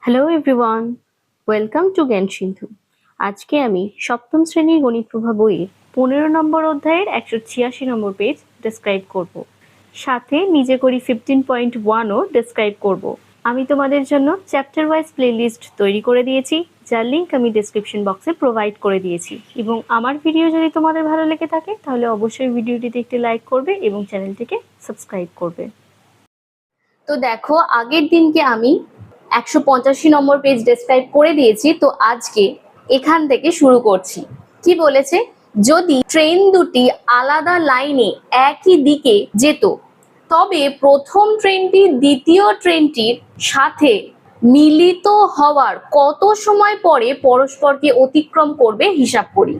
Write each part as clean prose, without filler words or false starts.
Hello everyone, welcome to জ্ঞান সিন্ধু। আজকে আমি সপ্তম শ্রেণীর গণিত প্রভা বইয়ের 15 নম্বর অধ্যায়ের 186 নম্বর পেজ ডেসক্রাইব করব। সাথে নিজে করি 15.1ও ডেসক্রাইব করব। আমি তোমাদের জন্য চ্যাপ্টার ওয়াইজ প্লেলিস্ট তৈরি করে দিয়েছি, যার লিঙ্ক আমি ডেসক্রিপশন বক্সে প্রোভাইড করে দিয়েছি। এবং আমার ভিডিও যদি তোমাদের ভালো লেগে থাকে তাহলে অবশ্যই ভিডিওটিতে একটি লাইক করবে এবং চ্যানেলটিকে সাবস্ক্রাইব করবে। তো দেখো, আগের দিনকে আমি 185 নম্বর পেজ ডেসক্রাইব করে দিয়েছি, তো আজকে এখান থেকে শুরু করছি। কি বলেছে? যদি ট্রেন দুটি আলাদা লাইনে একই দিকে যেত তবে প্রথম ট্রেনটি দ্বিতীয় ট্রেনটির সাথে মিলিত হওয়ার কত সময় পরে পরস্পরকে অতিক্রম করবে হিসাব করি।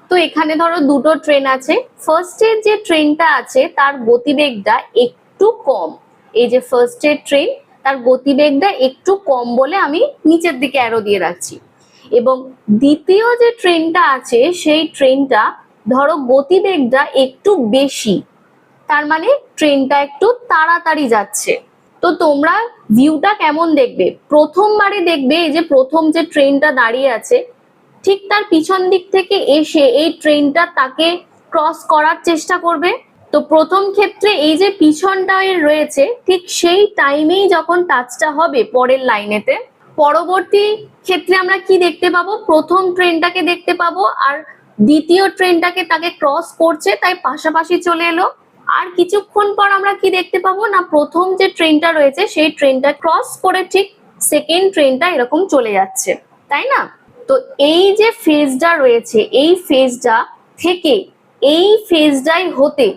তো এখানে ধরো দুটো ট্রেন আছে। ফার্স্টের যে ট্রেনটা আছে তার গতিবেগটা একটু কম। এই যে ফার্স্টের ট্রেন, তার গতিবেগটা একটু কম বলে আমি নিচের দিকে অ্যারো দিয়ে রাখছি। এবং দ্বিতীয় যে ট্রেনটা আছে সেই ট্রেনটা ধরো গতিবেগটা একটু বেশি, তার মানে ট্রেনটা একটু তাড়াতাড়ি যাচ্ছে। তো তোমরা ভিউটা কেমন দেখবে? প্রথমবারে দেখবে এই যে প্রথম যে ট্রেনটা দাঁড়িয়ে আছে ঠিক তার পিছন দিক থেকে এসে এই ট্রেনটা তাকে ক্রস করার চেষ্টা করবে। তো প্রথম ক্ষেত্রে এই যে পিছনটা রয়েছে ঠিক সেই টাইমেই যখন টাচটা হবে পরের লাইনেতে, পরবর্তী ক্ষেত্রে আমরা কি দেখতে পাবো? প্রথম ট্রেনটাকে দেখতে পাবো আর দ্বিতীয় ট্রেনটাকে তাকে ক্রস করছে, তাই পাশাপাশি চলে এলো। আর কিছুক্ষণ পর আমরা কি দেখতে পাবো না, প্রথম যে ট্রেনটা রয়েছে সেই ট্রেনটা ক্রস করে ঠিক সেকেন্ড ট্রেনটা এরকম চলে যাচ্ছে, তাই না? তো এই যে ফেজটা রয়েছে এই ফেজটা থেকে এই ফেজটাই হতে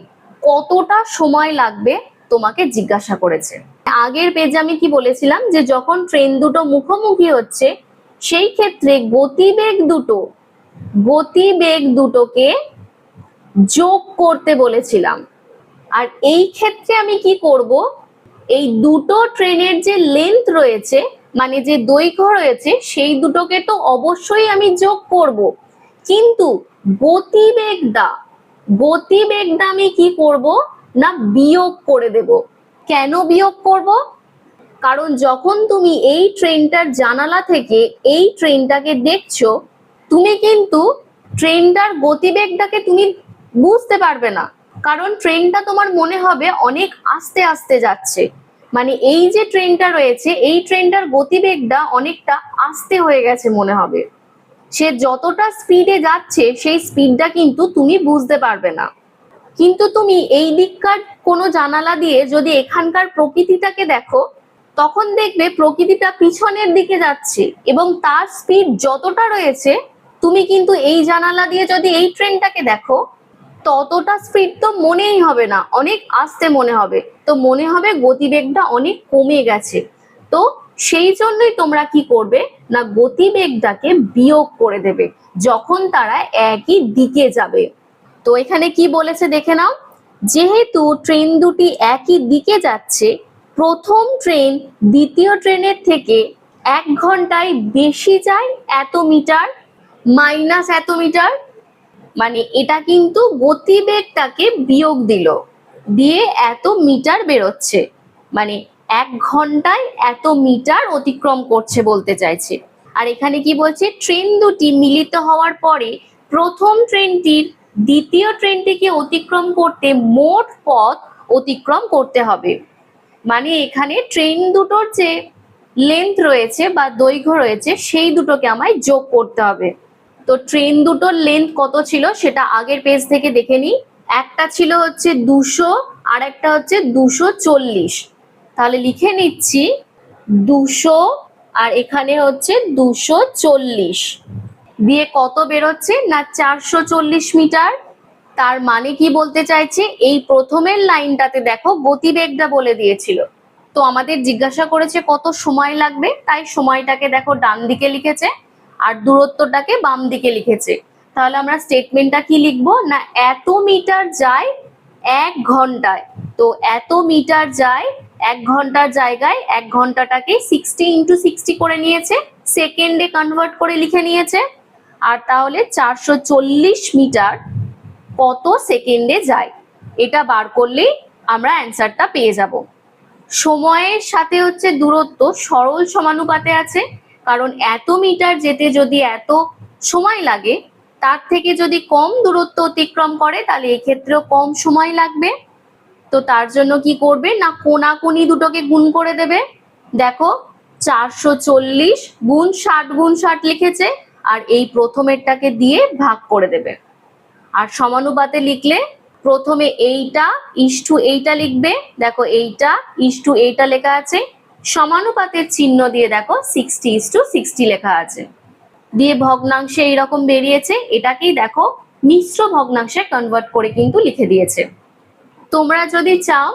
কতটা সময় লাগবে তোমাকে জিজ্ঞাসা করেছে। আগের পেজে আমি কি বলেছিলাম যে যখন ট্রেন দুটো মুখোমুখি হচ্ছে সেই ক্ষেত্রে গতিবেগ দুটোকে যোগ করতে বলেছিলাম। আর এই ক্ষেত্রে আমি কি করব, এই দুটো ট্রেনের যে লেন্থ রয়েছে মানে যে দৈর্ঘ্য রয়েছে সেই দুটোকে তো অবশ্যই আমি যোগ করব, কিন্তু গতিবেগটা আমি কি করব না বিয়োগ করে দেব। কেন বিয়োগ করব? কারণ যখন তুমি এই ট্রেনটার জানালা থেকে এই ট্রেনটাকে দেখছো তুমি কিন্তু ট্রেনটার গতিবেগটাকে তুমি বুঝতে পারবে না, কারণ ট্রেনটা তোমার মনে হবে অনেক আস্তে আস্তে যাচ্ছে। মানে এই যে ট্রেনটা রয়েছে এই ট্রেনটার গতিবেগটা অনেকটা আস্তে হয়ে গেছে মনে হবে। সে যতটা স্পিডে যাচ্ছে সেই স্পিডটা কিন্তু তুমি বুঝতে পারবে না। কিন্তু তুমি এই দিককার কোনো জানালা দিয়ে যদি এখানকার প্রকৃতিটাকে দেখো তখন দেখবে প্রকৃতিটা পিছনের দিকে যাচ্ছে এবং তার স্পিড যতটা রয়েছে তুমি কিন্তু এই জানালা দিয়ে যদি এই ট্রেনটাকে দেখো ততটা স্পিড তো মনেই হবে না, অনেক আস্তে মনে হবে। তো মনে হবে গতিবেগটা অনেক কমে গেছে। তো সেই জন্যই তোমরা কি করবে না গতিবেগটাকে বিয়োগ করে দেবে যখন তারা একই দিকে যাবে। তো এখানে কি বলেছে দেখে নাও, যেহেতু ট্রেন দুটি একই দিকে যাচ্ছে প্রথম ট্রেন দ্বিতীয় ট্রেনের থেকে 1 ঘন্টায় বেশি যায় এত মিটার মাইনাস এত মিটার, মানে এটা কিন্তু গতিবেগটাকে বিয়োগ দিল, দিয়ে এত মিটার বেরোচ্ছে, মানে 1 ঘন্টায় এত মিটার অতিক্রম করছে বলতে চাইছে। আর এখানে কি বলছে, ট্রেন দুটি মিলিত হওয়ার পরে প্রথম ট্রেনটির দ্বিতীয় ট্রেনটিকে অতিক্রম করতে মোট পথ অতিক্রম করতে হবে। মানে এখানে ট্রেন দুটোর যে লেন্থ রয়েছে বা দৈর্ঘ্য রয়েছে সেই দুটোকে আমায় যোগ করতে হবে। তো ট্রেন দুটোর লেন্থ কত ছিল সেটা আগের পেজ থেকে দেখে নিই। একটা ছিল হচ্ছে 200 আর একটা হচ্ছে 240। তাহলে লিখে নিচ্ছি 200 আর এখানে হচ্ছে 240 দিয়ে কত বেরোচ্ছে না 440 মিটার। তার মানে কি বলতে চাইছে, এই প্রথমের লাইনটাতে দেখো গতিবেগটা বলে দিয়েছিল, তো আমাদের জিজ্ঞাসা করেছে কত সময় লাগবে, তাই সময়টাকে দেখো ডান দিকে লিখেছে আর দূরত্বটাকে বাম দিকে লিখেছে। তাহলে আমরা স্টেটমেন্টটা কি লিখবো না এত মিটার যায় 1 ঘন্টায়। তো এত মিটার যায় 1 ঘন্টার জায়গায় 1 ঘন্টাটাকে 60 × 60 করে নিয়েছে, সেকেন্ডে কনভার্ট করে লিখে নিয়েছে। আর তাহলে 440 মিটার কত সেকেন্ডে যায় এটা বার করলেই আমরা অ্যান্সারটা পেয়ে যাব। সময়ের সাথে হচ্ছে দূরত্ব সরল সমানুপাতে আছে, কারণ এত মিটার যেতে যদি এত সময় লাগে, তার থেকে যদি কম দূরত্ব অতিক্রম করে তাহলে এক্ষেত্রেও কম সময় লাগবে। তো তার জন্য কি করবে না, কোনাকুনি দুটোকে গুণ করে দেবে। দেখো 440 গুণ 60 লিখেছে, আর এই প্রথমেরটাকে দিয়ে ভাগ করে দেবে। আর সমানুপাতে লিখলে প্রথমে এইটা ইস্টু এইটা লিখবে, দেখো এইটা ইস্টু এইটা লেখা আছে, সমানুপাতের চিহ্ন দিয়ে দেখো 60:60 লেখা আছে, দিয়ে ভগ্নাংশে এইরকম বেরিয়েছে, এটাকেই দেখো মিশ্র ভগ্নাংশে কনভার্ট করে কিন্তু লিখে দিয়েছে। তোমরা যদি চাও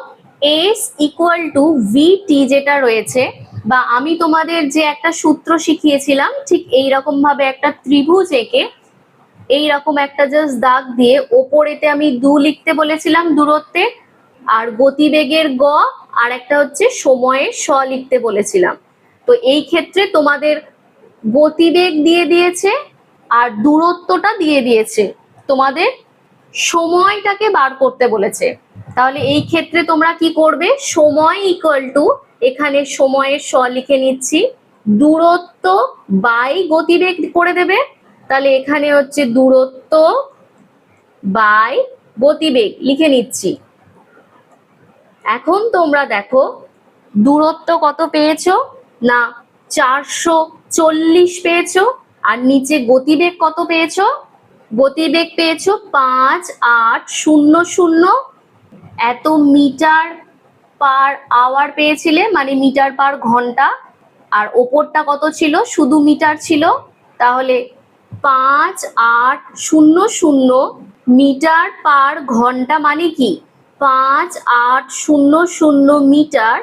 S ইকুয়াল টু VT যেটা রয়েছে, বা আমি তোমাদের যে একটা সূত্র শিখিয়েছিলাম ঠিক এইরকম ভাবে একটা ত্রিভুজ এঁকে এইরকম একটা জাস্ট দাগ দিয়ে ওপরেতে আমি 2 লিখতে বলেছিলাম দূরত্বে, আর গতিবেগের গ আর একটা হচ্ছে সময়ের স লিখতে বলেছিলাম। তো এই ক্ষেত্রে তোমাদের গতিবেগ দিয়ে দিয়েছে আর দূরত্বটা দিয়ে দিয়েছে, তোমাদের সময়টাকে বার করতে বলেছে। তাহলে এই ক্ষেত্রে তোমরা কি করবে, সময় ইকুয়াল টু এখানে সময়ের স লিখে নিচ্ছি, দূরত্ব বাই গতিবেগ করে দেবে। তাহলে এখানে হচ্ছে দূরত্ব বাই গতিবেগ লিখে নিচ্ছি। এখন তোমরা দেখো দূরত্ব কত পেয়েছো না 440 পেয়েছো, আর নিচে গতিবেগ কত পেয়েছো, গতিবেগ পেয়েছো 5800 এত মিটার পার আওয়ার পেয়েছিলে, মানে মিটার পার ঘন্টা, আর ওপরটা কত ছিল, শুধু মিটার ছিল। তাহলে 5800 মিটার পার ঘন্টা মানে কি 5800 মিটার,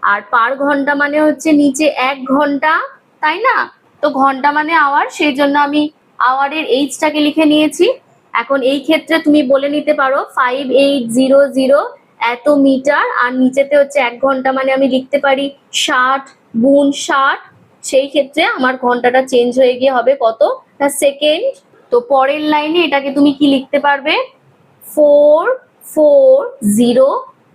আর পার ঘন্টা মানে হচ্ছে নিচে 1 ঘন্টা, তাই না? তো ঘন্টা মানে আওয়ার, সেই জন্য আমি আওয়ারের এইচটাকে লিখে নিয়েছি। এখন এই ক্ষেত্রে তুমি বলে নিতে পারো 5800 এত মিটার, আর নিচেতে হচ্ছে 1 ঘন্টা, মানে আমি লিখতে পারি 60 গুণ 60। সেই ক্ষেত্রে আমার ঘন্টাটা চেঞ্জ হয়ে গিয়ে হবে কত না সেকেন্ড। তো পরের লাইনে এটাকে তুমি কি লিখতে পারবে 440,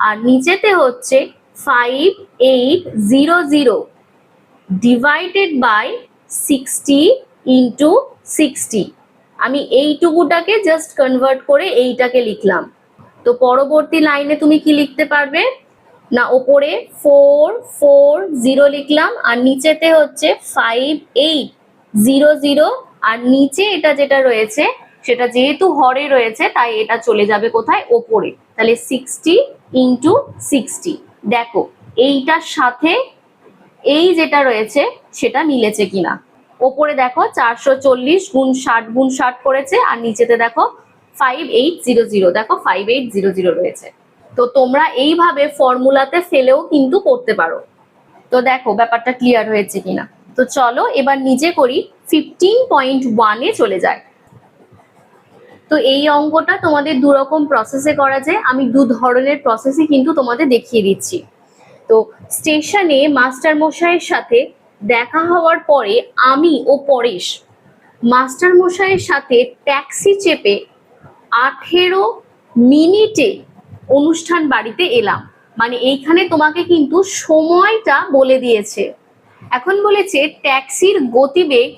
আর নিচেতে হচ্ছে 5800 ডিভাইডেড বাই 60 × 60। আমি এইটুকুটাকে জাস্ট কনভার্ট করে এইটাকে লিখলাম। তো পরবর্তী লাইনে তুমি কি লিখতে পারবে না, ওপরে 440 লিখলাম, আর নিচেতে হচ্ছে 5800, আর নিচে এটা যেটা রয়েছে সেটা যেহেতু হরে রয়েছে তাই এটা চলে যাবে কোথায়, ওপরে। তাহলে 60 × 60। দেখো এইটার সাথে এই যেটা রয়েছে সেটা মিলেছে কিনা। ওপরে দেখো 440 গুণ 60 করেছে, আর নিচেতে দেখো 5800, দেখো 5800 রয়েছে। তো তোমরা এইভাবে ফর্মুলাতে ফেলেও কিন্তু করতে পারো। তো দেখো ব্যাপারটা ক্লিয়ার হয়েছে কিনা। তো চলো এবার নিজে করি, 15.1 চলে যায়। তো এই অঙ্কটা তোমাদের দু রকম প্রসেসে করা যায়, আমি দু ধরনের প্রসেসই কিন্তু তোমাদের দেখিয়ে দিচ্ছি। তো স্টেশনে মাস্টার মশাইয়ের সাথে দেখা হওয়ার পরে আমি ও পরেশ মাস্টার মশাইয়ের সাথে ট্যাক্সি চেপে 18 মিনিটে অনুষ্ঠান বাড়িতে এলাম। মানে এইখানে তোমাকে কিন্তু সময়টা বলে দিয়েছে। এখন বলেছে ট্যাক্সির গতিবেগ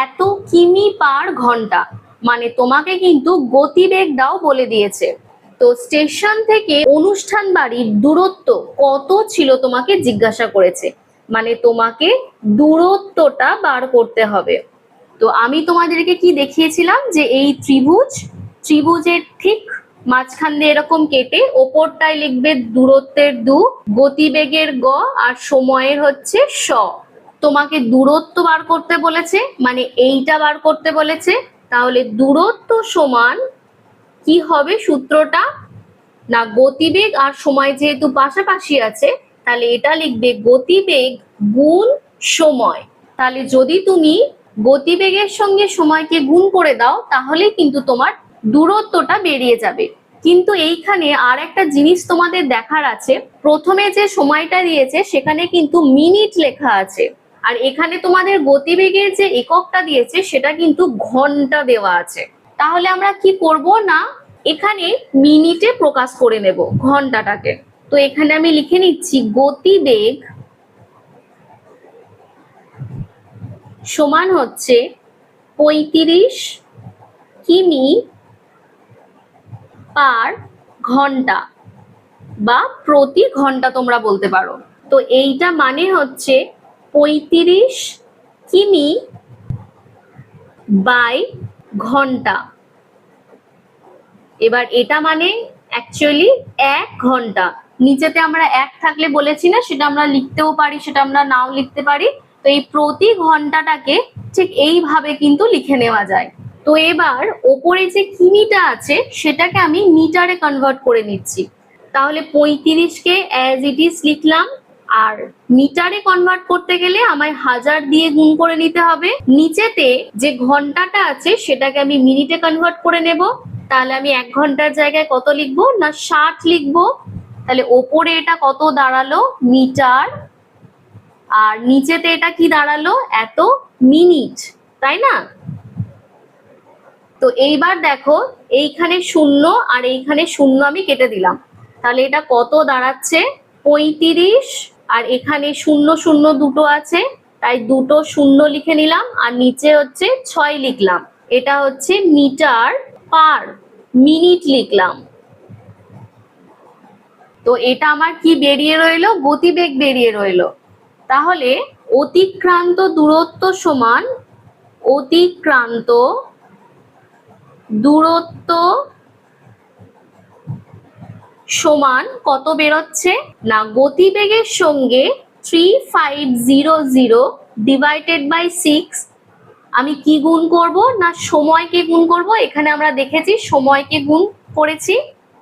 এত কিমি পার ঘন্টা, মানে তোমাকে কিন্তু গতিবেগটাও বলে দিয়েছে। তো স্টেশন থেকে অনুষ্ঠান বাড়ির দূরত্ব কত ছিল তোমাকে জিজ্ঞাসা করেছে, মানে তোমাকে দূরত্বটা বার করতে হবে। তো আমি তোমাদেরকে কি দেখিয়েছিলাম যে এই ত্রিভুজের ঠিক মাঝখান দিয়ে এরকম কেটে ওপরটায় লিখবে দূরত্বের দু, গতিবেগের গ, আর সময়ের হচ্ছে স। তোমাকে দূরত্ব বার করতে বলেছে, মানে এইটা বার করতে বলেছে। তাহলে দূরত্ব সমান কি হবে সূত্রটা না, গতিবেগ আর সময় যেহেতু পাশাপাশি আছে তাহলে এটা লিখবে গতিবেগ গুণ সময়। তাহলে যদি তুমি গতিবেগের সঙ্গে সময়কে গুণ করে দাও তাহলে কিন্তু তোমার দূরত্বটা বেরিয়ে যাবে। কিন্তু এইখানে আর একটা জিনিস তোমাদের দেখার আছে, প্রথমে যে সময়টা দিয়েছে সেখানে কিন্তু মিনিট লেখা আছে, আর এখানে তোমাদের গতিবেগের যে এককটা দিয়েছে সেটা কিন্তু ঘন্টা দেওয়া আছে। তাহলে আমরা কি করব না, এখানে মিনিটে প্রকাশ করে নেব ঘন্টাটাকে। তো এখানে আমি লিখে নিচ্ছি গতিবেগ সমান হচ্ছে 35 কিমি পার ঘন্টা বা প্রতি ঘন্টা তোমরা বলতে পারো। তো এইটা মানে হচ্ছে 35 কিমি বাই ঘন্টা। এবার এটা মানে অ্যাকচুয়ালি 1 ঘন্টা। নিচেতে আমরা 1 থাকলে বলেছি না, সেটা আমরা লিখতেও পারি, সেটা আমরা নাও লিখতে পারি। তো এই প্রতি ঘন্টাটাকে ঠিক এইভাবে কিন্তু লিখে নেওয়া যায়। তো এবার ওপরে যে কিমিটা আছে সেটাকে আমি মিটারে কনভার্ট করে নিচ্ছি। তাহলে 35কে অ্যাজ ইট ইজ লিখলাম, আর মিটারে কনভার্ট করতে গেলে আমায় 1000 দিয়ে গুণ করে নিতে হবে। নিচেতে যে ঘন্টাটা আছে সেটাকে আমি মিনিটে কনভার্ট করে নেব। তাহলে আমি 1 ঘন্টার জায়গায় কত লিখবো না 60 লিখবো। তাহলে ওপরে এটা কত দাঁড়ালো মিটার, আর নিচেতে এটা কি দাঁড়ালো এত মিনিট, তাই না? তো এইবার দেখো এইখানে 0 আর এইখানে 0 আমি কেটে দিলাম। তাহলে এটা কত দাঁড়াচ্ছে 35, আর এখানে 0 0 দুটো আছে তাই দুটো 0 লিখে নিলাম, আর নিচে হচ্ছে 6 লিখলাম। এটা হচ্ছে মিটার পার মিনিট লিখলাম। তো এটা আমার কি বেরিয়ে রইলো, গতিবেগ বেরিয়ে রইলো। তাহলে অতিক্রান্ত দূরত্ব সমান অতিক্রান্ত দূরত্ব সমান কত বেরোচ্ছে না গতিবেগের সঙ্গে 3500 ডিভাইডেড বাই 6 আমি কি গুণ করব না সময়কে গুণ করব। এখানে আমরা দেখেছি সময়কে গুণ করেছি,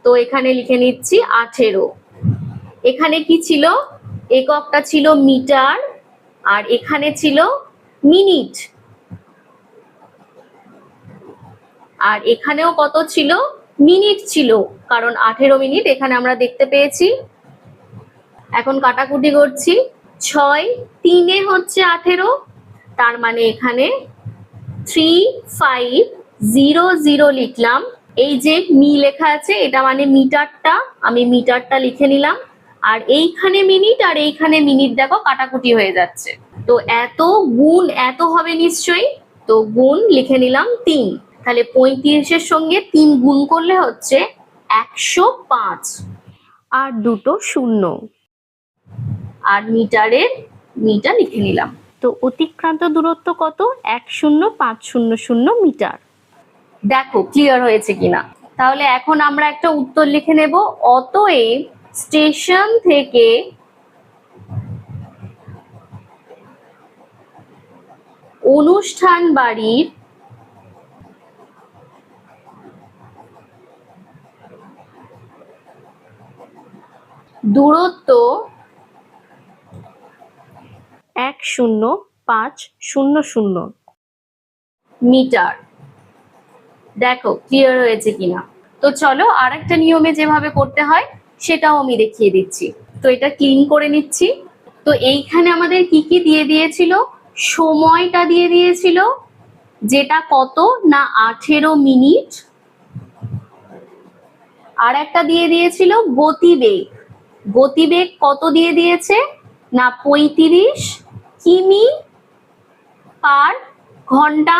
তো এখানে লিখে নিচ্ছি 18। এখানে কি ছিল, এককটা ছিল মিটার আর এখানে ছিল মিনিট, আর এখানেও কত ছিল মিনিট ছিল, কারণ 18 মিনিট এখানে আমরা দেখতে পেয়েছি। এখন কাটাকুটি করছি, 6 3 হচ্ছে 18, তার মানে এখানে 3500 লিখলাম। এই যে মি লেখা আছে এটা মানে মিটারটা, আমি মিটারটা লিখে নিলাম। আর এইখানে মিনিট আর এইখানে মিনিট দেখো কাটাকুটি হয়ে যাচ্ছে, তো এত গুণ এত হবে নিশ্চয়ই, তো গুণ লিখে নিলাম 3। তাহলে 35-এর সঙ্গে 3 গুণ করলে হচ্ছে 105, আর দুটো 0, আর মিটারের মিটার লিখে নিলাম। তো অতিক্রান্ত দূরত্ব কত 10500 মিটার। দেখো ক্লিয়ার হয়েছে কিনা। তাহলে এখন আমরা একটা উত্তর লিখে নেব। অতএব স্টেশন থেকে অনুষ্ঠান বাড়ির দূরত্ব 10500 মিটার। দেখো ক্লিয়ার হয়েছে কিনা। তো চলো আরেকটা নিয়মে যেভাবে করতে হয় সেটাও আমি দেখিয়ে দিচ্ছি। তো এটা ক্লিন করে নিচ্ছি। তো এইখানে আমাদের কি কি দিয়ে দিয়েছিল, সময়টা দিয়ে দিয়েছিল যেটা কত না 18 মিনিট, আর একটা দিয়ে দিয়েছিল গতিবেগ। গতিবেগ কত দিয়ে দিয়েছে না 35 কিমি পার ঘন্টা।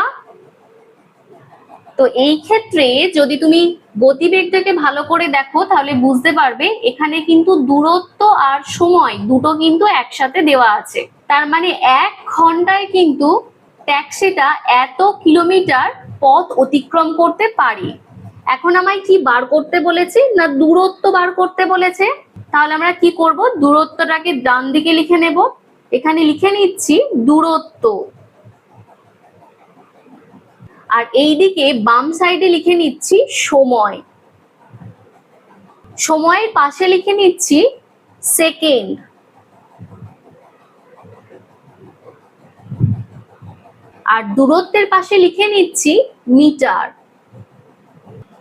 তো এই ক্ষেত্রে যদি তুমি গতিবেগটাকে ভালো করে দেখো তাহলে বুঝতে পারবে এখানে কিন্তু দূরত্ব আর সময় দুটো কিন্তু একসাথে দেওয়া আছে। তার মানে 1 ঘন্টায় কিন্তু ট্যাক্সিটা এত কিলোমিটার পথ অতিক্রম করতে পারে। এখন আমায় কি বার করতে বলেছে না দূরত্ব বার করতে বলেছে। তাহলে আমরা কি করব, দূরত্বটাকে ডান দিকে লিখে নেব। এখানে লিখে নিচ্ছি দূরত্ব, আর এইদিকে বাম সাইডে লিখে নিচ্ছি সময়। সময়ের পাশে লিখে নিচ্ছি সেকেন্ড, আর দূরত্বের পাশে লিখে নিচ্ছি মিটার।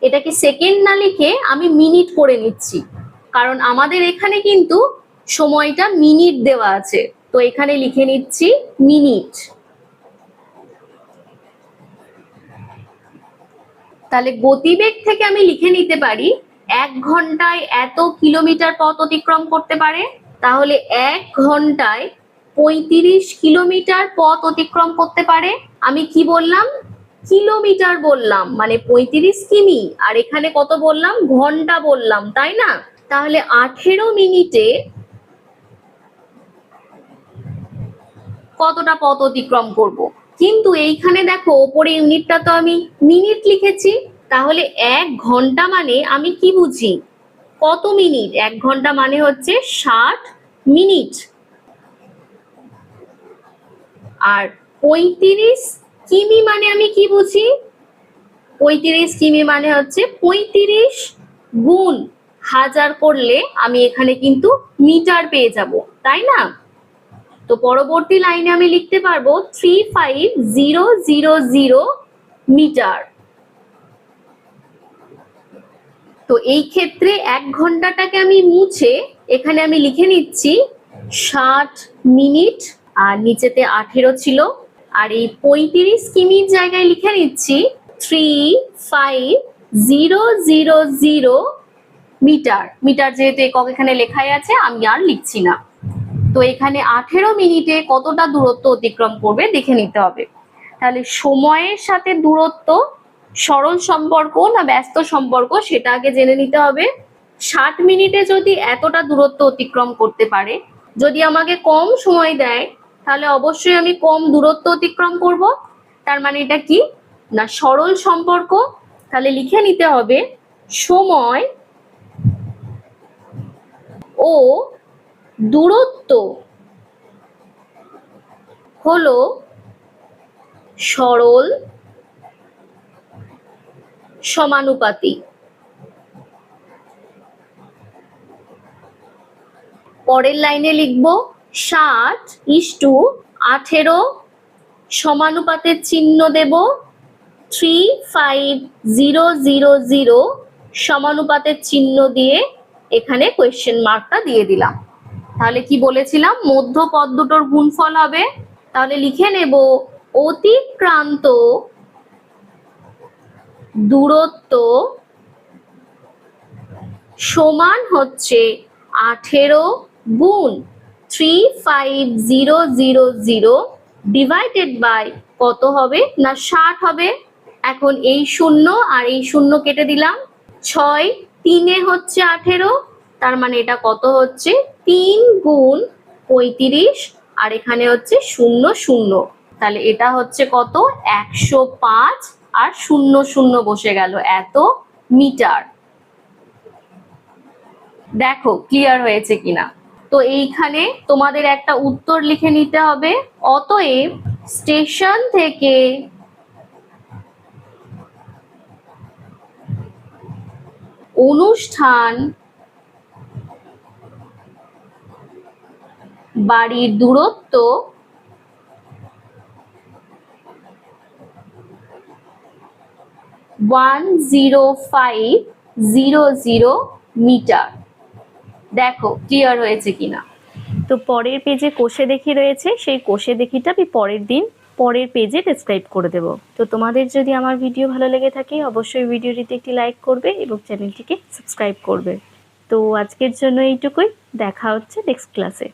এটাকে সেকেন্ড না লিখে আমি মিনিট করে নিচ্ছি, কারণ আমাদের এখানে কিন্তু সময়টা মিনিট দেওয়া আছে, তো এখানে লিখে নিচ্ছি মিনিট। তাহলে গতিবেগ থেকে আমি লিখে নিতে পারি 1 ঘন্টায় এত কিলোমিটার পথ অতিক্রম করতে পারে, তাহলে 1 ঘন্টায় 35 কিলোমিটার পথ অতিক্রম করতে পারে। আমি কি বললাম? কিলোমিটার বললাম, মানে 35 কিমি, আর এখানে কত বললাম? ঘন্টা বললাম, তাই না? তাহলে 18 মিনিটে কতটা পথ অতিক্রম করব। কিন্তু এইখানে দেখো ওপরে ইউনিটটা তো আমি মিনিট লিখেছি, তাহলে 1 ঘন্টা মানে আমি কি বুঝি? কত মিনিট? 1 ঘন্টা মানে হচ্ছে 60 মিনিট। আর 35 কিমি মানে আমি কি বুঝি? 35 কিমি মানে হচ্ছে 35 গুণ 1000 করলে আমি এখানে কিন্তু মিটার পেয়ে যাব, তাই না? তো পরবর্তী লাইনে আমি লিখতে পারবো 35000 মিটার। তো এই ক্ষেত্রে 1 ঘন্টাটাকে আমি মুছে এখানে আমি লিখে নিচ্ছি 60 মিনিট, আর নিচেতে 18 ছিল, আর এই 35 কিমির জায়গায় লিখে নিচ্ছি 35000 মিটার। মিটার যেহেতু একক এখানে লেখাই আছে, আমি আর লিখছি না। তো এখানে 18 মিনিটে কতটা দূরত্ব অতিক্রম করবে দেখে নিতে হবে। তাহলে সময়ের সাথে দূরত্ব সরল সম্পর্ক না ব্যস্ত সম্পর্ক সেটা আগে জেনে নিতে হবে। 60 মিনিটে যদি এতটা দূরত্ব অতিক্রম করতে পারে, যদি আমাকে কম সময় দেয় তাহলে অবশ্যই আমি কম দূরত্ব অতিক্রম করব। তার মানে এটা কি না সরল সম্পর্ক। তাহলে লিখে নিতে হবে সময় ও দূরত্ব হলো সরল সমানুপাতিক। পরের লাইনে লিখব 60:18 সমানুপাতের চিহ্ন দেব 35000 সমানুপাতের চিহ্ন দিয়ে এখানে কোয়েশ্চেন মার্কটা দিয়ে দিলাম। তাহলে কি বলেছিলাম? মধ্যপদ দুটোর গুণফল হবে। তাহলে লিখে নেব অতিক্রান্ত দূরত্ব সমান হচ্ছে 18 গুণ 35000 ডিভাইডেড বাই কত হবে না 60 হবে। এখন এই 0 আর এই 0 কেটে দিলাম, 6 3 হচ্ছে 18, তার মানে এটা কত হচ্ছে 3 গুণ 35, আর এখানে হচ্ছে 0 0, তাহলে এটা হচ্ছে কত 105, আর 0 0 বসে গেল এত মিটার। দেখো ক্লিয়ার হয়েছে কিনা। তো এইখানে তোমাদের একটা উত্তর লিখে নিতে হবে। অতএব স্টেশন থেকে অনুষ্ঠান বাড়ির দূরত্ব 10500 মিটার। দেখো ক্লিয়ার হয়েছে কিনা। তো পরের পেজে কোষে দেখি রয়েছে, সেই কোষে দেখিটা আমি পরের দিন পরের পেজে ডেসক্রাইব করে দেব। তো তোমাদের যদি আমার ভিডিও ভালো লেগে থাকে অবশ্যই ভিডিওটিতে একটি লাইক করবে এবং চ্যানেলটিকে সাবস্ক্রাইব করবে। তো আজকের জন্য এইটুকুই, দেখা হচ্ছে নেক্সট ক্লাসে।